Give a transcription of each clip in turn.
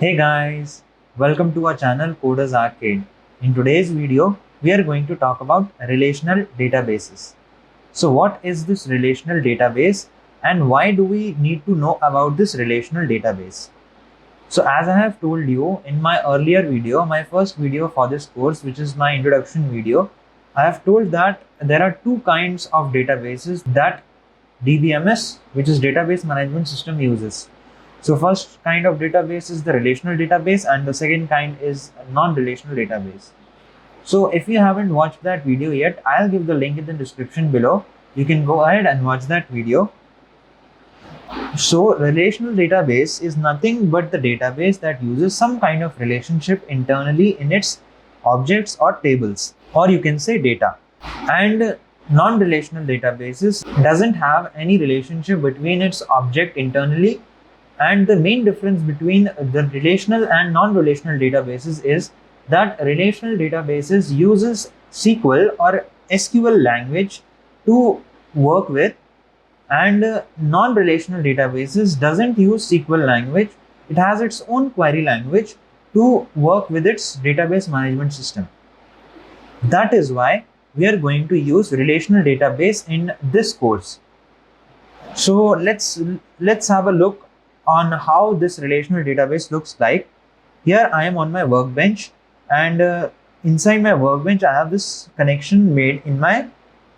Hey guys, welcome to our channel Coders Arcade. In today's video, we are going to talk about relational databases. So what is this relational database and why do we need to know about this relational database? So as I have told you in my earlier video, my first video for this course, which is my introduction video, I have told that there are two kinds of databases that DBMS, which is Database Management System, uses. So first kind of database is the relational database and the second kind is a non-relational database. So if you haven't watched that video yet, I'll give the link in the description below. You can go ahead and watch that video. So relational database is nothing but the database that uses some kind of relationship internally in its objects or tables, or you can say data. And non-relational databases doesn't have any relationship between its object internally. And the main difference between the relational and non-relational databases is that relational databases uses SQL or SQL language to work with, and non-relational databases doesn't use SQL language. It has its own query language to work with its database management system. That is why we are going to use relational database in this course. So let's have a look on how this relational database looks like. Here I am on my workbench, and inside my workbench I have this connection made in my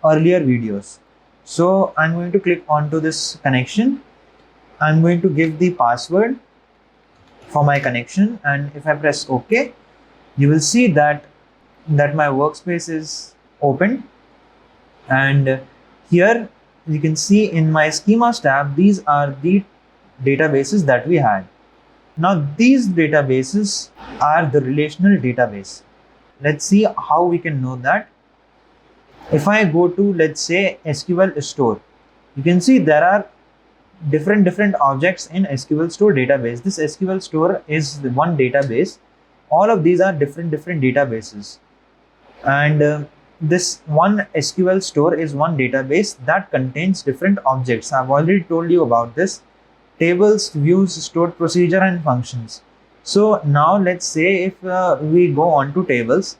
earlier videos. So I'm going to click onto this connection. I'm going to give the password for my connection, and if I press OK, you will see that my workspace is open, and here you can see in my schemas tab, these are the databases that we had. Now these databases are the relational database. Let's see how we can know that. If I go to, let's say, SQL store, you can see there are different objects in SQL store database. This SQL store is the one database. All of these are different databases, and this one SQL store is one database that contains different objects. I've already told you about this: tables, views, stored procedure, and functions. So now let's say if we go on to tables,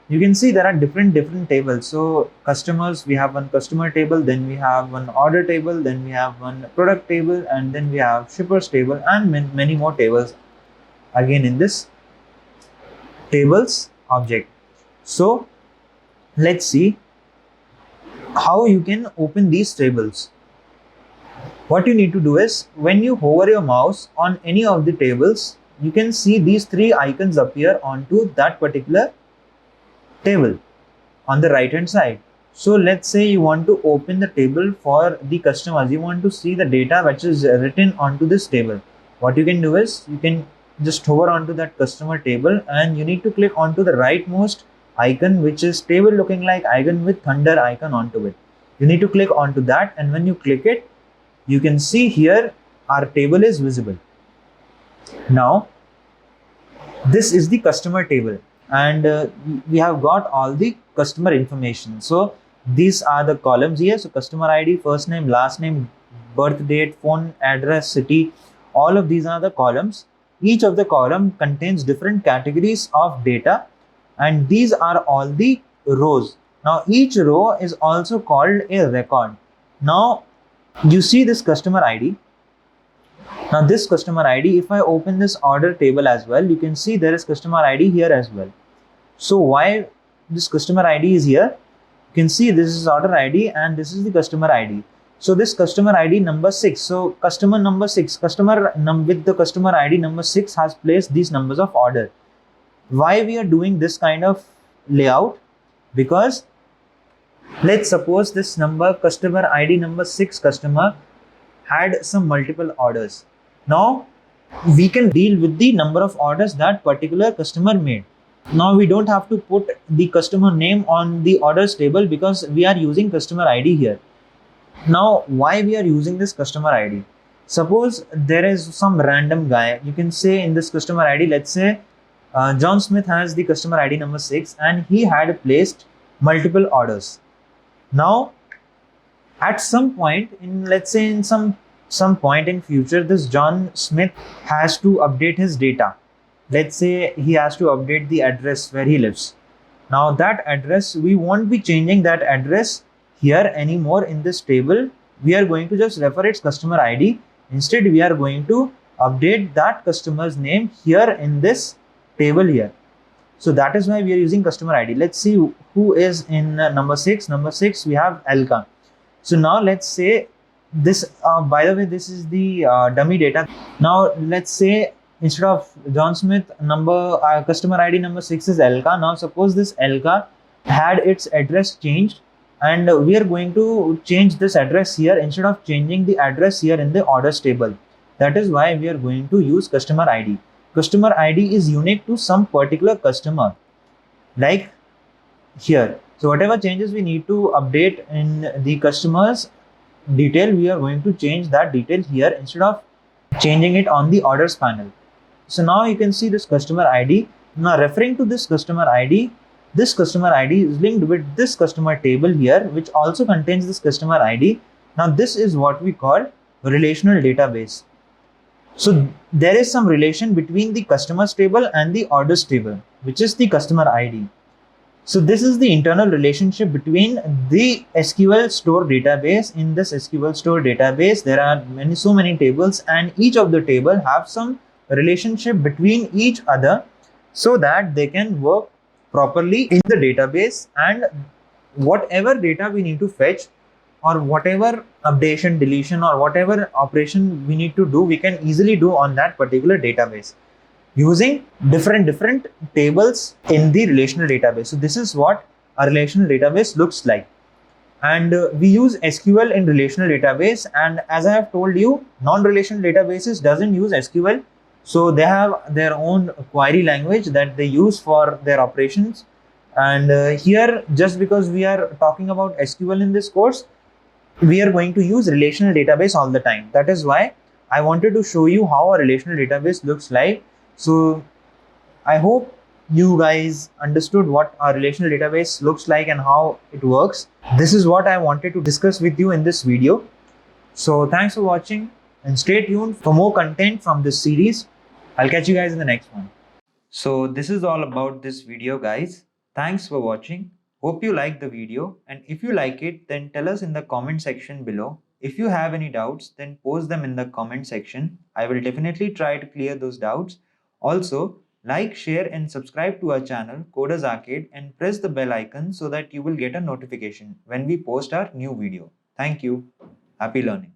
you can see there are different tables. So customers, we have one customer table, then we have one order table, then we have one product table, and then we have shippers table, and many more tables again in this tables object. So let's see how you can open these tables. What you need to do is, when you hover your mouse on any of the tables, you can see these three icons appear onto that particular table on the right hand side. So let's say you want to open the table for the customers, you want to see the data which is written onto this table. What you can do is, you can just hover onto that customer table, and you need to click onto the rightmost icon, which is table looking like icon with thunder icon onto it. You need to click onto that, and when you click it, you can see here our table is visible. Now this is the customer table, and we have got all the customer information. So these are the columns here. So customer ID, first name, last name, birth date, phone, address, city, all of these are the columns. Each of the column contains different categories of data, and these are all the rows. Now each row is also called a record. Now you see this customer ID. Now this customer ID, if I open this order table as well, you can see there is customer ID here as well. So why this customer ID is here? You can see this is order ID and this is the customer ID. So this customer ID number 6. So customer number 6, with the customer ID number 6 has placed these numbers of order. Why we are doing this kind of layout? Because let's suppose this number, customer ID number 6 customer, had some multiple orders. Now we can deal with the number of orders that particular customer made. Now we don't have to put the customer name on the orders table because we are using customer ID here. Now why we are using this customer ID? Suppose there is some random guy, you can say in this customer ID, let's say John Smith has the customer ID number 6 and he had placed multiple orders. Now at some point in, let's say in some point in future, this John Smith has to update his data. let's say he has to update the address where he lives. Now that address, we won't be changing that address here anymore in this table. We are going to just refer its customer ID. Instead, we are going to update that customer's name here in this table here. So that is why we are using customer ID. Let's see who is in number 6. Number 6, we have Elka. So now let's say this, by the way, this is the dummy data. Now let's say instead of John Smith, customer ID number 6 is Elka. Now suppose this Elka had its address changed, and we are going to change this address here instead of changing the address here in the orders table. That is why we are going to use customer ID. Customer ID is unique to some particular customer, like here. So whatever changes we need to update in the customer's detail, we are going to change that detail here instead of changing it on the orders panel. So now you can see this customer ID. Now referring to this customer ID is linked with this customer table here, which also contains this customer ID. Now this is what we call relational database. So there is some relation between the customers table and the orders table, which is the customer ID. So this is the internal relationship between the SQL store database. In this SQL store database, there are so many tables, and each of the table have some relationship between each other so that they can work properly in the database, and whatever data we need to fetch or whatever updation, deletion, or whatever operation we need to do, we can easily do on that particular database using different tables in the relational database. So this is what a relational database looks like. And we use SQL in relational database, and as I have told you, non-relational databases doesn't use SQL. So they have their own query language that they use for their operations. And here, just because we are talking about SQL in this course, we are going to use relational database all the time. That is why I wanted to show you how a relational database looks like. So I hope you guys understood what a relational database looks like and how it works. This is what I wanted to discuss with you in this video. So thanks for watching, and stay tuned for more content from this series. I'll catch you guys in the next one. So this is all about this video, guys. Thanks for watching. Hope you like the video, and if you like it, then tell us in the comment section below. If you have any doubts, then post them in the comment section. I will definitely try to clear those doubts. Also, like, share and subscribe to our channel Coders Arcade, and press the bell icon so that you will get a notification when we post our new video. Thank you. Happy learning.